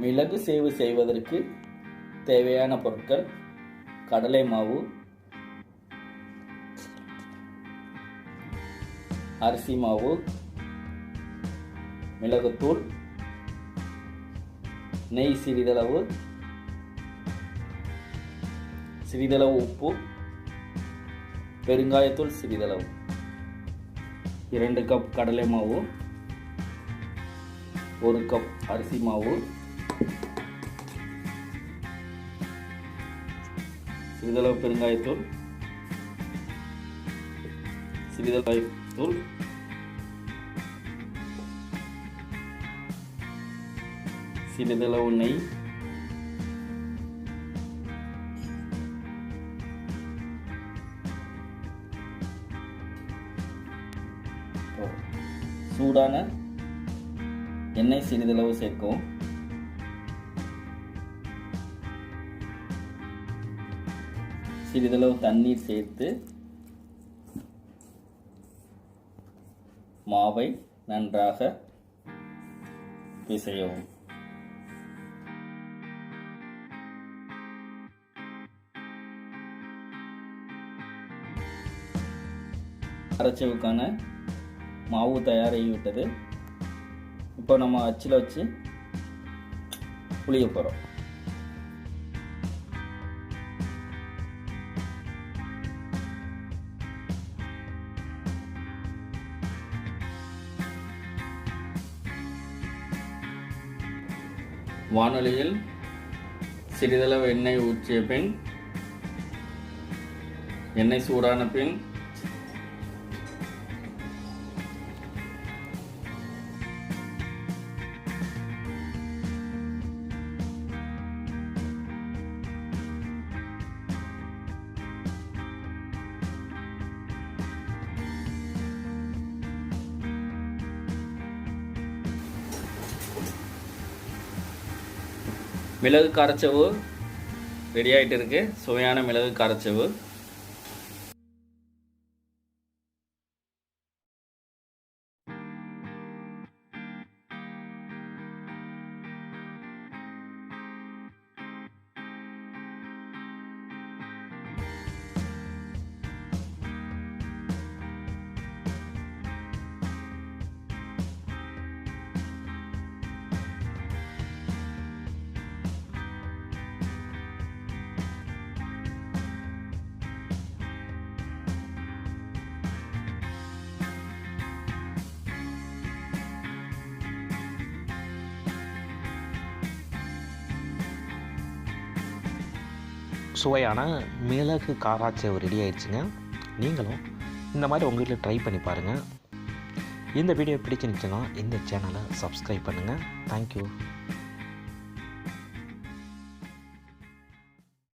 மிளகு சேவு செய்வதற்கு தேவையான பொருட்கள்: கடலை மாவு, அரிசி மாவு, மிளகுத்தூள், நெய் சிறிதளவு உப்பு, பெருங்காயத்தூள் சிறிதளவு. 2 கப் கடலை மாவு, 1 கப் அரிசி மாவு, சிறிதளவு பெருங்காயத்தூள், சிறிதளவு நெய், சூடான எண்ணெய் சிறிதளவு சேர்க்கவும். சிறிதளவு தண்ணீர் சேர்த்து மாவை நன்றாக பிசையவும். கரைச்சலுக்கான மாவு தயாராகிவிட்டது. இப்போ நம்ம அச்சில் வச்சு புளிய போகிறோம். வாணலியில் சிறிதளவு எண்ணெய் ஊற்றிய பின், எண்ணெய் சூடான பின் மிளகு காரச்சவு ரெடி ஆகிட்டு இருக்கு. சுவையான மிளகு காரச்சவு. சுவையான மிளகு காராச்சேவு ரெடி ஆயிடுச்சுங்க. நீங்களும் இந்த மாதிரி உங்கள் வீட்டில் ட்ரை பண்ணி பாருங்கள். இந்த வீடியோ பிடிச்சிருந்துச்சுன்னா இந்த சேனலை சப்ஸ்கிரைப் பண்ணுங்கள். தேங்க்யூ.